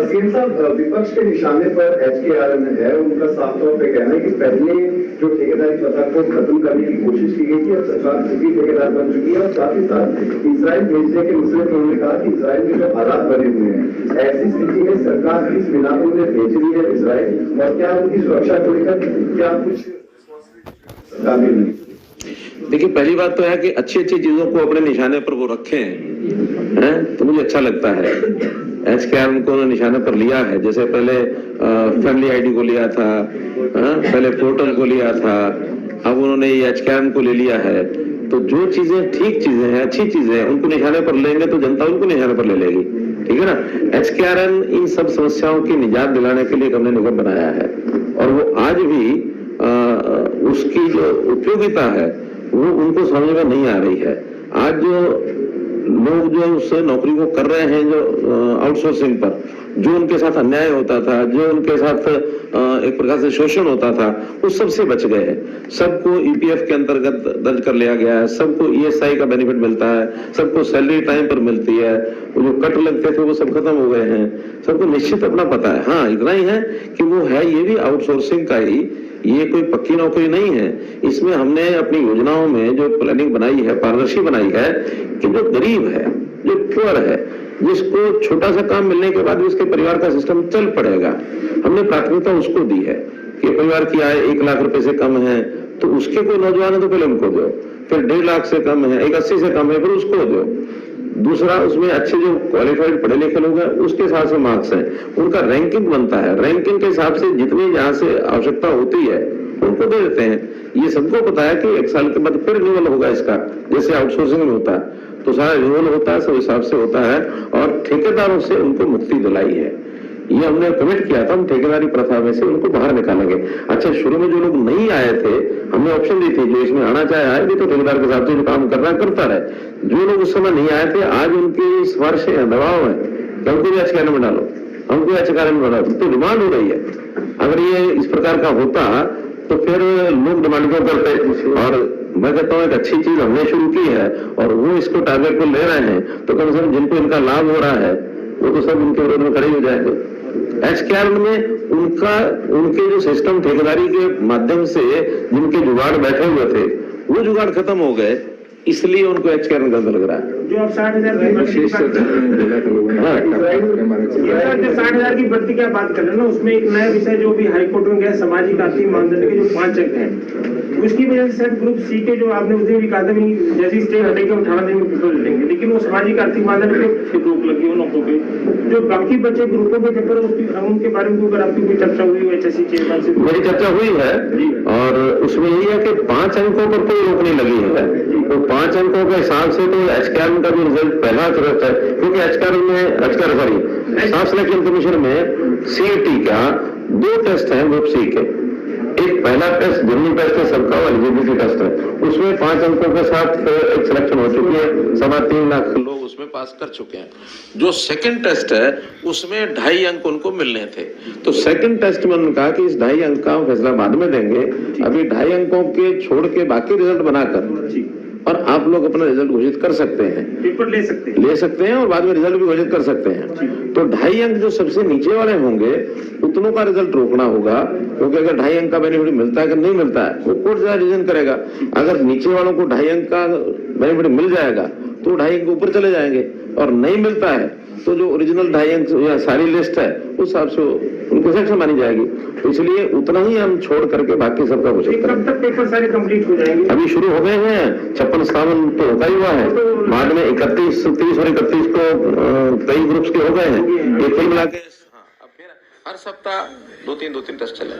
CM साहब, विपक्ष के निशाने पर एचकेआरएन है, उनका साफ तौर पे कहना है कि पहले जो ठेकेदारी प्रथा को खत्म करने की कोशिश की गई थी, अब सरकार खुद ही ठेकेदार बन चुकी है और साथ ही साथ इजराइल भेजने के मसले पर उन्होंने कहा कि इजराइल में जो हालात बने हुए हैं, ऐसी स्थिति में सरकार किस बिना पर उन्हें भेज रही है इजराइल, और क्या उनकी सुरक्षा को लेकर क्या कुछ देखिए, पहली बात तो है कि अच्छी अच्छी चीजों को अपने निशाने पर वो रखे हैं, तो मुझे अच्छा लगता है। एचकेआरएन को निशाने पर लिया है, जैसे पहले फैमिली आईडी को लिया था, पहले पोर्टल को लिया था, अब उन्होंने ये एचकेआरएन को ले लिया है। तो जो चीजें ठीक चीजें हैं, अच्छी चीजें हैं, उनको निशाने पर लेंगे तो जनता उनको निशाने पर ले लेगी, ठीक है ना। एचकेआरएन इन सब समस्याओं की निजात दिलाने के लिए हमने निगम बनाया है, और वो आज भी उसकी जो उपयोगिता है वो उनको समझ में नहीं आ रही है। आज जो लोग जो उस नौकरी को कर रहे हैं, जो आउटसोर्सिंग पर जो उनके साथ अन्याय होता था, जो उनके साथ एक प्रकार से शोषण होता था, उस सब से बच गए हैं। सबको ईपीएफ के अंतर्गत दर्ज कर लिया गया है, सबको ईएसआई का बेनिफिट मिलता है, सबको सैलरी टाइम पर मिलती है, वो जो कट लगते थे वो सब खत्म हो गए हैं, सबको निश्चित अपना पता है। हाँ, इतना ही है कि वो है ये भी आउटसोर्सिंग का ही, ये कोई पक्की नौकरी नहीं है। इसमें हमने अपनी योजनाओं में जो प्लानिंग बनाई है, पारदर्शी बनाई है कि जो गरीब है, जो पुअर है, जिसको छोटा सा काम मिलने के बाद भी उसके परिवार का सिस्टम चल पड़ेगा, हमने प्राथमिकता उसको दी है कि परिवार की आय 1 लाख रुपए से कम है तो उसके कोई नौजवान है तो पहले उनको दो, फिर 1.5 लाख से कम है, 180 से कम है, फिर उसको दो। दूसरा, उसमें अच्छे जो क्वालिफाइड पढ़े लिखे लोग हैं उसके हिसाब से मार्क्स हैं, उनका रैंकिंग बनता है, रैंकिंग के हिसाब से जितनी जहां से आवश्यकता होती है उनको दे देते हैं। ये सबको पता है कि 1 साल के बाद फिर रिन्यूअल होगा इसका, जैसे आउटसोर्सिंग में होता है, तो सारा रिन्यूअल होता है, सब हिसाब से होता है, और ठेकेदारों से उनको मुक्ति दिलाई है। ये हमने कमिट किया था, हम ठेकेदारी प्रथा में से उनको बाहर निकालेंगे। अच्छा, शुरू में जो लोग नहीं आए थे, हमने ऑप्शन दी थी, जो इसमें आना चाहे आए भी, तो ठेकेदार के साथ जो काम करना है करता रहे। जो लोग उस समय नहीं आए थे, आज उनकी सिफारिशें हैं, दबाव है कि हमको भी एचकेआरएन में डालो, हमको एचकेआरएन में डालो, तो डिमांड हो रही है। अगर ये इस प्रकार का होता तो फिर लोग डिमांड क्यों करते। और मैं कहता हूँ एक अच्छी चीज हमने शुरू की है और वो इसको टारगेट को ले रहे हैं, तो कम से कम जिनको इनका लाभ हो रहा है वो तो सब उनके विरोध में खड़े हो जाएंगे। एचकेआरएन में उनके जो सिस्टम ठेकेदारी के माध्यम से जिनके जुगाड़ बैठे हुए थे वो जुगाड़ खत्म हो गए, इसलिए उनको एचकेआरएन गलत लग रहा है। जो अब 60,000 की 60,000 की भर्ती की बात कर रहे हैं ना, उसमें एक नया विषय जो भी हाईकोर्ट में गया, सामाजिक आर्थिक मानदंड के जो 5 अंक हैं, उसकी वजह से शायद ग्रुप सी के जो आपने उस दिन भी कहा था जैसी स्टे हटेगी 18 दिन में पेपर लेंगे, लेकिन वो सामाजिक आर्थिक मानदंड पे रोक लगी उन नौकरों पे। जो बाकी बच्चे ग्रुपों के पेपर उनके बारे में अगर आपकी कोई चर्चा हुई एचएससी चेयरमैन से? मेरी चर्चा हुई है और उसमें यही है कि 5 अंकों पर कोई रोक नहीं लगी है। तो 5 अंकों के हिसाब से तो एचकेआरएन का जो रिजल्ट पहला रहता है, क्योंकि एचकेआरएन स्टाफ सिलेक्शन कमीशन में सीईटी का 2 टेस्ट हैं ग्रुप सी के। एक पहला टेस्ट जनरल टेस्ट है, सबका एलिजिबिलिटी टेस्ट है, उसमें 5 अंकों के साथ एक सिलेक्शन हो चुकी है, 3.25 लाख लोग उसमें पास कर चुके हैं। जो सेकंड टेस्ट है उसमें 2.5 अंक उनको मिलने थे, तो सेकंड टेस्ट में उन्होंने कहा कि इस 2.5 अंक का फैसला बाद में देंगे, अभी 2.5 अंकों के छोड़ के बाकी रिजल्ट बनाकर और आप लोग अपना रिजल्ट घोषित कर सकते हैं, पेपर ले सकते हैं और बाद में रिजल्ट भी घोषित कर सकते हैं। तो 2.5 अंक जो सबसे नीचे वाले होंगे उतनों का रिजल्ट रोकना होगा, क्योंकि अगर 2.5 अंक का बेनिफिट मिलता है कि नहीं मिलता है वो कोर्ट जरा डिसीजन करेगा। अगर नीचे वालों को 2.5 अंक का बेनिफिट मिल जाएगा तो 2.5 अंक ऊपर चले जाएंगे, और नहीं मिलता है तो जो ओरिजिनल 2.5 अंक या सारी लिस्ट है उस हिसाब से उनकी सेक्शन मानी जाएगी। तो इसलिए उतना ही हम छोड़ करके बाकी सबका हो सकता है। कब तक पेपर सारे कंप्लीट हो जाएंगे? अभी शुरू हो गए हैं, 56 तो होता ही हुआ है, बाद में 31, 30 और 31 को कई ग्रुप्स के हो गए हैं, एक मिला के। अब फिर हर सप्ताह 2-3 टेस्ट चले।